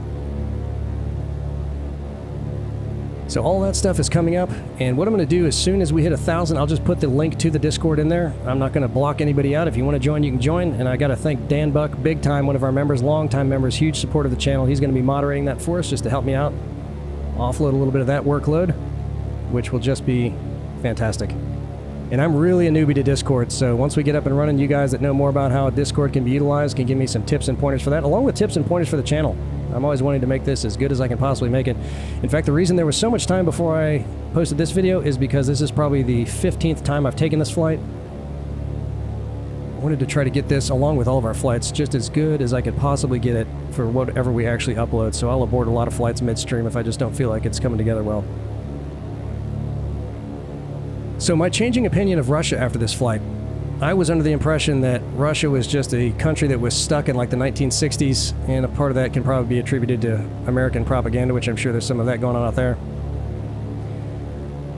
So all that stuff is coming up, and what I'm going to do as soon as we hit 1,000, I'll just put the link to the Discord in there. I'm not going to block anybody out. If you want to join, you can join, and I got to thank Dan Buck, big time, one of our members, long-time members, huge support of the channel. He's going to be moderating that for us just to help me out, offload a little bit of that workload, which will just be fantastic. And I'm really a newbie to Discord, so once we get up and running, you guys that know more about how Discord can be utilized can give me some tips and pointers for that, along with tips and pointers for the channel. I'm always wanting to make this as good as I can possibly make it. In fact, the reason there was so much time before I posted this video is because this is probably the 15th time I've taken this flight. I wanted to try to get this, along with all of our flights, just as good as I could possibly get it for whatever we actually upload. So I'll abort a lot of flights midstream if I just don't feel like it's coming together well. So my changing opinion of Russia after this flight. I was under the impression that Russia was just a country that was stuck in like the 1960s, and a part of that can probably be attributed to American propaganda, which I'm sure there's some of that going on out there.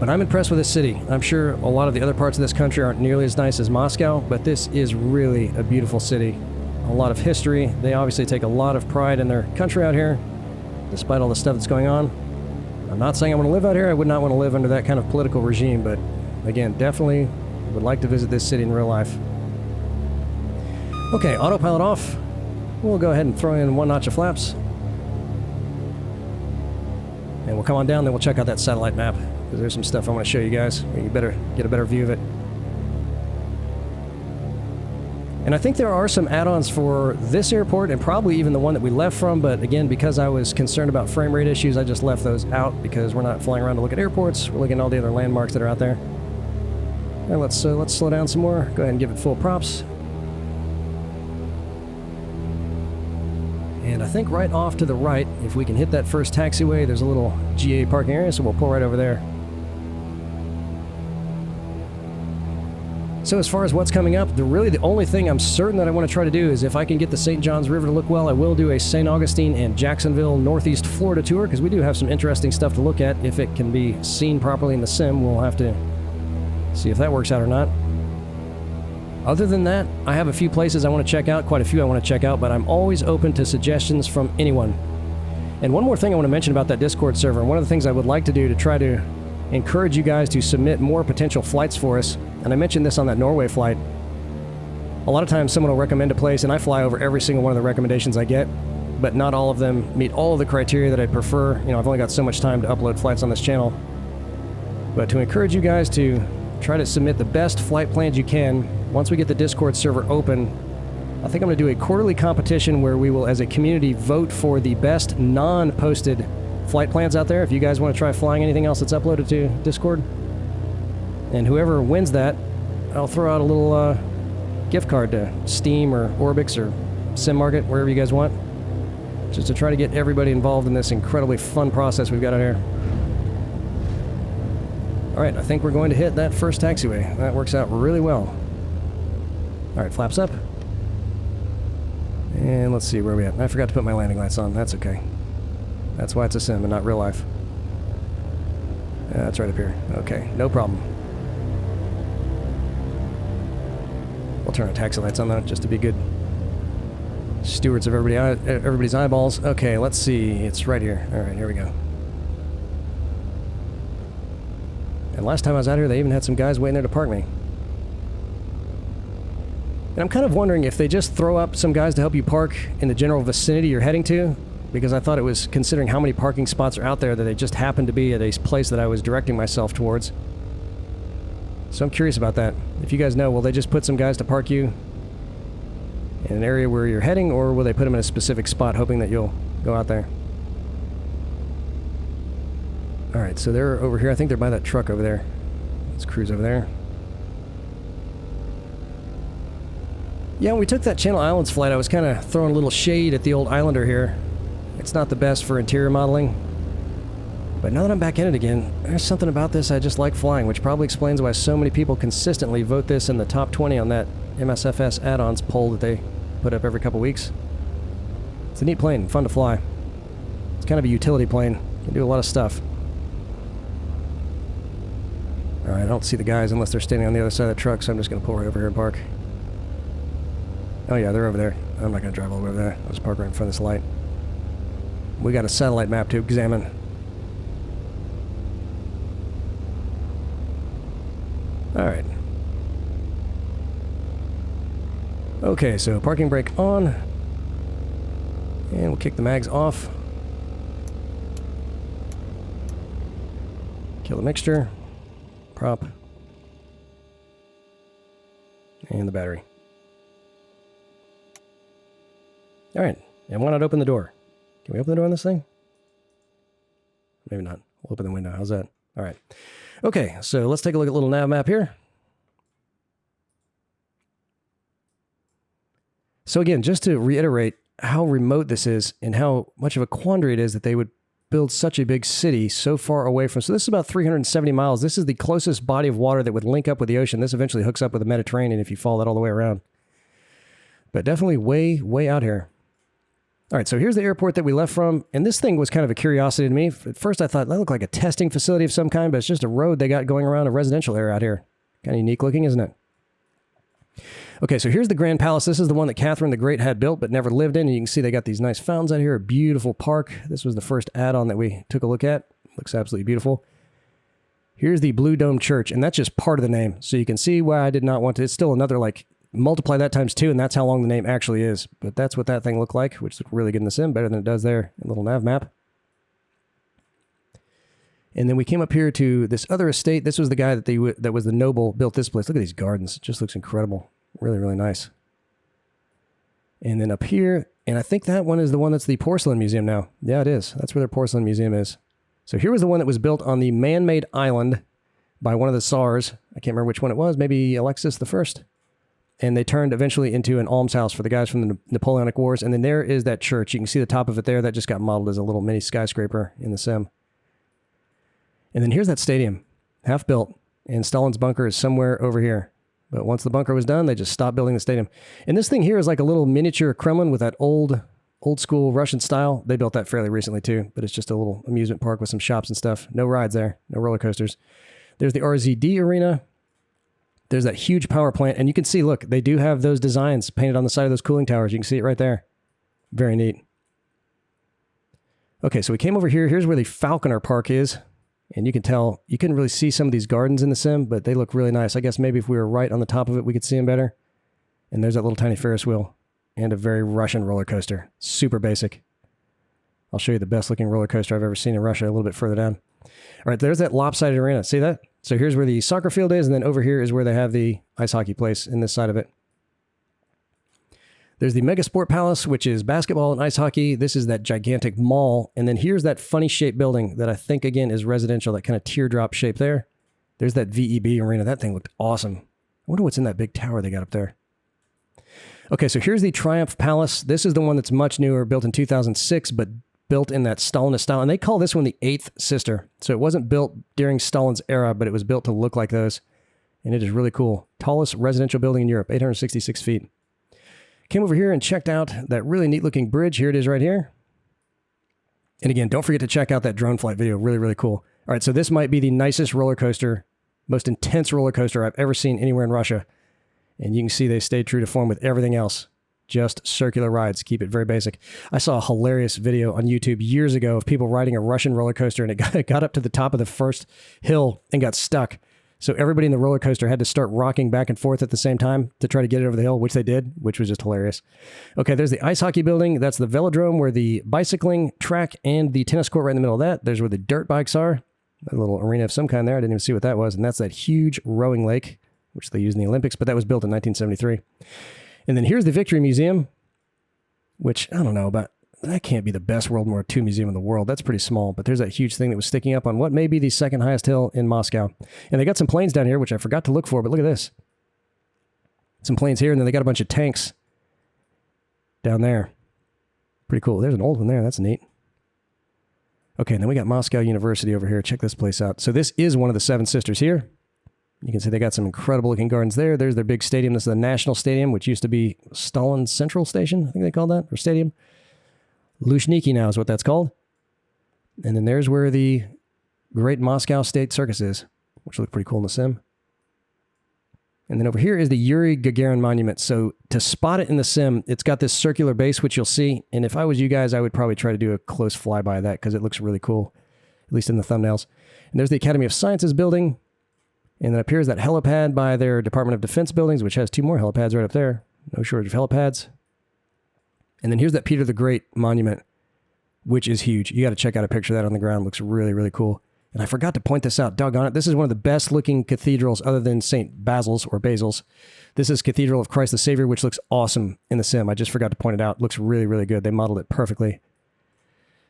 But I'm impressed with this city. I'm sure a lot of the other parts of this country aren't nearly as nice as Moscow, but this is really a beautiful city. A lot of history. They obviously take a lot of pride in their country out here, despite all the stuff that's going on. I'm not saying I want to live out here. I would not want to live under that kind of political regime, but again, definitely would like to visit this city in real life. Okay, autopilot off. We'll go ahead and throw in one notch of flaps. And we'll come on down, then we'll check out that satellite map, because there's some stuff I want to show you guys. You better get a better view of it. And I think there are some add-ons for this airport, and probably even the one that we left from, but again, because I was concerned about frame rate issues, I just left those out, because we're not flying around to look at airports. We're looking at all the other landmarks that are out there. All right, let's slow down some more. Go ahead and give it full props. And I think right off to the right, if we can hit that first taxiway, there's a little GA parking area, so we'll pull right over there. So as far as what's coming up, really the only thing I'm certain that I want to try to do is if I can get the St. Johns River to look well, I will do a St. Augustine and Jacksonville, Northeast Florida tour, because we do have some interesting stuff to look at. If it can be seen properly in the sim, we'll have to see if that works out or not. Other than that, I have a few places I want to check out, quite a few I want to check out, but I'm always open to suggestions from anyone. And one more thing I want to mention about that Discord server, and one of the things I would like to do to try to encourage you guys to submit more potential flights for us, and I mentioned this on that Norway flight. A lot of times someone will recommend a place, and I fly over every single one of the recommendations I get, but not all of them meet all of the criteria that I prefer. You know, I've only got so much time to upload flights on this channel. But to encourage you guys to try to submit the best flight plans you can. Once we get the Discord server open, I think I'm going to do a quarterly competition where we will, as a community, vote for the best non-posted flight plans out there. If you guys want to try flying anything else that's uploaded to Discord. And whoever wins that, I'll throw out a little gift card to Steam or Orbix or Sim Market, wherever you guys want. Just to try to get everybody involved in this incredibly fun process we've got out here. Alright, I think we're going to hit that first taxiway. That works out really well. Alright, flaps up. And let's see where we at. I forgot to put my landing lights on. That's okay. That's why it's a sim and not real life. That's right up here. Okay, no problem. We'll turn our taxi lights on, though, just to be good stewards of everybody's eyeballs. Okay, let's see. It's right here. All right, here we go. And last time I was out here, they even had some guys waiting there to park me. And I'm kind of wondering if they just throw up some guys to help you park in the general vicinity you're heading to, because I thought it was, considering how many parking spots are out there, that they just happened to be at a place that I was directing myself towards. So I'm curious about that. If you guys know, will they just put some guys to park you in an area where you're heading, or will they put them in a specific spot hoping that you'll go out there? Alright, so they're over here. I think they're by that truck over there. Let's cruise over there. Yeah, when we took that Channel Islands flight, I was kind of throwing a little shade at the old Islander here. It's not the best for interior modeling. But now that I'm back in it again, there's something about this I just like flying, which probably explains why so many people consistently vote this in the top 20 on that MSFS Addons poll that they put up every couple weeks. It's a neat plane, fun to fly. It's kind of a utility plane. Can do a lot of stuff. Alright, I don't see the guys unless they're standing on the other side of the truck, so I'm just going to pull right over here and park. Oh yeah, they're over there. I'm not going to drive all the way over there. I'll just park right in front of this light. We got a satellite map to examine. Alright. Okay, so parking brake on. And we'll kick the mags off. Kill the mixture. Prop. And the battery. Alright, and why not open the door? Can we open the door on this thing? Maybe not. We'll open the window. How's that? Alright. Okay, so let's take a look at a little NavMap here. So again, just to reiterate how remote this is and how much of a quandary it is that they would build such a big city so far away from... So this is about 370 miles. This is the closest body of water that would link up with the ocean. This eventually hooks up with the Mediterranean if you follow that all the way around. But definitely way, way out here. All right, so here's the airport that we left from, and this thing was kind of a curiosity to me. At first I thought that looked like a testing facility of some kind, but it's just a road they got going around a residential area out here. Kind of unique looking, isn't it? Okay, so here's the Grand Palace. This is the one that Catherine the Great had built but never lived in, and you can see they got these nice fountains out here, a beautiful park. This was the first add-on that we took a look at. Looks absolutely beautiful. Here's the Blue Dome Church, and that's just part of the name, so you can see why I did not want to. It's still another, like, multiply that times 2, and that's how long the name actually is. But that's what that thing looked like, which looked really good in the sim, better than it does there in a little nav map. And then we came up here to this other estate. This was the guy that was the noble built this place. Look at these gardens. It just looks incredible. Really, really nice. And then up here, and I think that one is the one that's the porcelain museum now. Yeah, it is. That's where their porcelain museum is. So here was the one that was built on the man-made island by one of the Tsars. I can't remember which one it was. Maybe Alexis the First. And they turned eventually into an almshouse for the guys from the Napoleonic Wars. And then there is that church. You can see the top of it there. That just got modeled as a little mini skyscraper in the sim. And then here's that stadium, half built. And Stalin's bunker is somewhere over here. But once the bunker was done, they just stopped building the stadium. And this thing here is like a little miniature Kremlin with that old school Russian style. They built that fairly recently too. But it's just a little amusement park with some shops and stuff. No rides there. No roller coasters. There's the RZD arena. There's that huge power plant, and you can see, look, they do have those designs painted on the side of those cooling towers. You can see it right there. Very neat. Okay, so we came over here. Here's where the Falconer Park is, and you can tell, you couldn't really see some of these gardens in the sim, but they look really nice. I guess maybe if we were right on the top of it, we could see them better. And there's that little tiny Ferris wheel, and a very Russian roller coaster. Super basic. I'll show you the best looking roller coaster I've ever seen in Russia a little bit further down. All right, there's that lopsided arena. See that? So here's where the soccer field is, and then over here is where they have the ice hockey place in this side of it. There's the Mega Sport Palace, which is basketball and ice hockey. This is that gigantic mall. And then here's that funny shaped building that I think, again, is residential, that kind of teardrop shape there. There's that VEB arena. That thing looked awesome. I wonder what's in that big tower they got up there. Okay, so here's the Triumph Palace. This is the one that's much newer, built in 2006, but built in that Stalinist style. And they call this one the 8th sister. So it wasn't built during Stalin's era, but it was built to look like those. And it is really cool. Tallest residential building in Europe, 866 feet. Came over here and checked out that really neat looking bridge. Here it is right here. And again, don't forget to check out that drone flight video. Really, really cool. All right, so this might be the nicest roller coaster, most intense roller coaster I've ever seen anywhere in Russia. And you can see they stayed true to form with everything else. Just circular rides. Keep it very basic. I saw a hilarious video on YouTube years ago of people riding a Russian roller coaster, and it got up to the top of the first hill and got stuck. So everybody in the roller coaster had to start rocking back and forth at the same time to try to get it over the hill, which they did, which was just hilarious. Okay, there's the ice hockey building. That's the velodrome where the bicycling track and the tennis court right in the middle of that. There's where the dirt bikes are. A little arena of some kind there. I didn't even see what that was. And that's that huge rowing lake, which they use in the Olympics, but that was built in 1973. And then here's the Victory Museum, which I don't know, but that can't be the best World War II museum in the world. That's pretty small, but there's that huge thing that was sticking up on what may be the second highest hill in Moscow. And they got some planes down here, which I forgot to look for, but look at this. Some planes here, and then they got a bunch of tanks down there. Pretty cool. There's an old one there. That's neat. Okay, and then we got Moscow University over here. Check this place out. So this is one of the Seven Sisters here. You can see they got some incredible looking gardens there. There's their big stadium. This is the National Stadium, which used to be Stalin Central Station, I think they called that, or stadium. Luzhniki now is what that's called. And then there's where the Great Moscow State Circus is, which looked pretty cool in the sim. And then over here is the Yuri Gagarin Monument. So to spot it in the sim, it's got this circular base, which you'll see. And if I was you guys, I would probably try to do a close flyby of that because it looks really cool, at least in the thumbnails. And there's the Academy of Sciences building. And then up here is that helipad by their Department of Defense buildings, which has 2 more helipads right up there. No shortage of helipads. And then here's that Peter the Great monument, which is huge. You got to check out a picture of that on the ground. It looks really, really cool. And I forgot to point this out. Doggone it. This is one of the best looking cathedrals other than St. Basil's or Basil's. This is Cathedral of Christ the Savior, which looks awesome in the sim. I just forgot to point it out. It looks really, really good. They modeled it perfectly.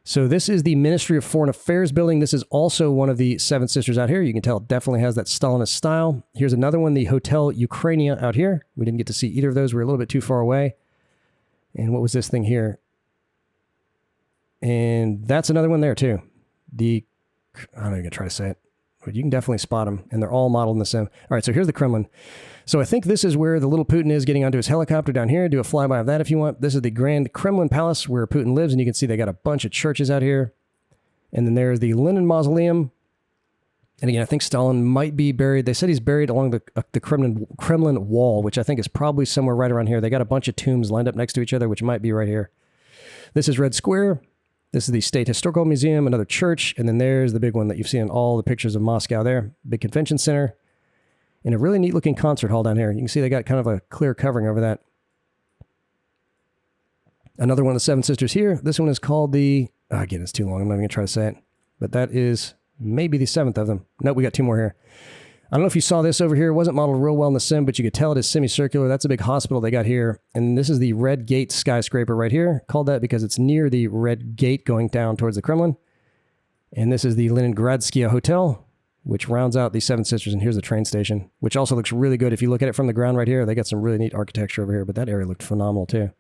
So this is the Ministry of Foreign Affairs building. This is also one of the Seven Sisters out here. You can tell it definitely has that Stalinist style. Here's another one, the Hotel Ukrainia out here. We didn't get to see either of those. We were a little bit too far away. And what was this thing here? And that's another one there too. I'm not even gonna try to say it, but you can definitely spot them, and they're all modeled in the sim. All right, so here's the Kremlin. So I think this is where the little Putin is getting onto his helicopter down here. Do a flyby of that if you want. This is the Grand Kremlin Palace where Putin lives, and you can see they got a bunch of churches out here. And then there's the Lenin Mausoleum. And again, I think Stalin might be buried. They said he's buried along the Kremlin wall, which I think is probably somewhere right around here. They got a bunch of tombs lined up next to each other, which might be right here. This is Red Square. This is the State Historical Museum, another church. And then there's the big one that you've seen in all the pictures of Moscow there. Big convention center. And a really neat looking concert hall down here. You can see they got kind of a clear covering over that. Another one of the Seven Sisters here. This one is called the... again, it's too long. I'm not even going to try to say it. But that is maybe the 7th of them. Nope, we got 2 more here. I don't know if you saw this over here. It wasn't modeled real well in the sim, but you could tell it is semicircular. That's a big hospital they got here. And this is the Red Gate skyscraper right here. Called that because it's near the Red Gate going down towards the Kremlin. And this is the Leningradskia Hotel, which rounds out the Seven Sisters. And here's the train station, which also looks really good. If you look at it from the ground right here, they got some really neat architecture over here, but that area looked phenomenal too.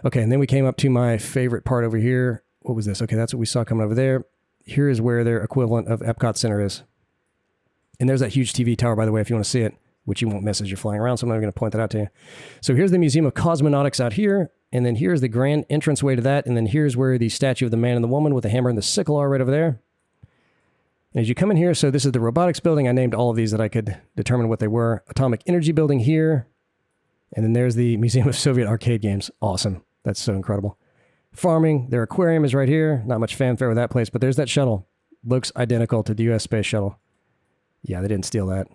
Okay, and then we came up to my favorite part over here. What was this? Okay, that's what we saw coming over there. Here is where their equivalent of Epcot Center is. And there's that huge TV tower, by the way, if you want to see it, which you won't miss as you're flying around, so I'm not going to point that out to you. So here's the Museum of Cosmonautics out here, and then here's the grand entranceway to that, and then here's where the statue of the man and the woman with the hammer and the sickle are right over there. And as you come in here, so this is the robotics building. I named all of these that I could determine what they were. Atomic Energy Building here, and then there's the Museum of Soviet Arcade Games. Awesome. That's so incredible. Farming, their aquarium is right here. Not much fanfare with that place, but there's that shuttle. Looks identical to the U.S. Space Shuttle. Yeah, they didn't steal that.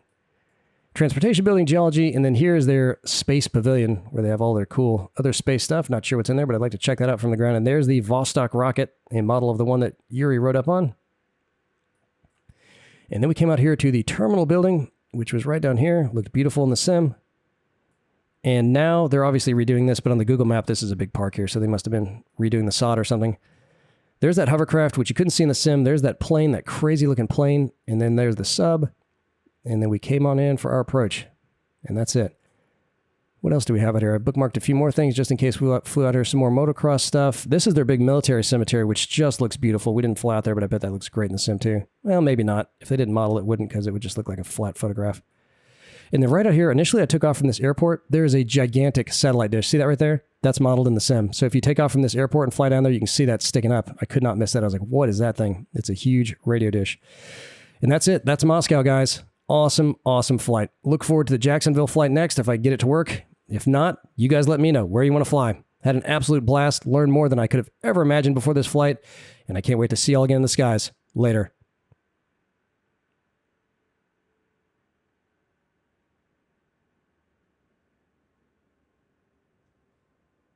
Transportation building, geology, and then here's their space pavilion where they have all their cool other space stuff. Not sure what's in there, but I'd like to check that out from the ground. And there's the Vostok rocket, a model of the one that Yuri rode up on. And then we came out here to the terminal building, which was right down here. Looked beautiful in the sim. And now they're obviously redoing this, but on the Google map, this is a big park here, so they must have been redoing the sod or something. There's that hovercraft, which you couldn't see in the sim. There's that plane, that crazy looking plane. And then there's the sub. And then we came on in for our approach. And that's it. What else do we have out here? I bookmarked a few more things just in case we flew out here some more motocross stuff. This is their big military cemetery, which just looks beautiful. We didn't fly out there, but I bet that looks great in the sim too. Well, maybe not. If they didn't model it, wouldn't, because it would just look like a flat photograph. And then right out here, initially I took off from this airport. There is a gigantic satellite dish. See that right there? That's modeled in the sim. So if you take off from this airport and fly down there, you can see that sticking up. I could not miss that. I was like, what is that thing? It's a huge radio dish. And that's it. That's Moscow, guys. awesome, awesome flight. Look forward to the Jacksonville flight next if I get it to work. If not, you guys let me know where you want to fly. Had an absolute blast, learned more than I could have ever imagined before this flight, and I can't wait to see y'all again in the skies. Later.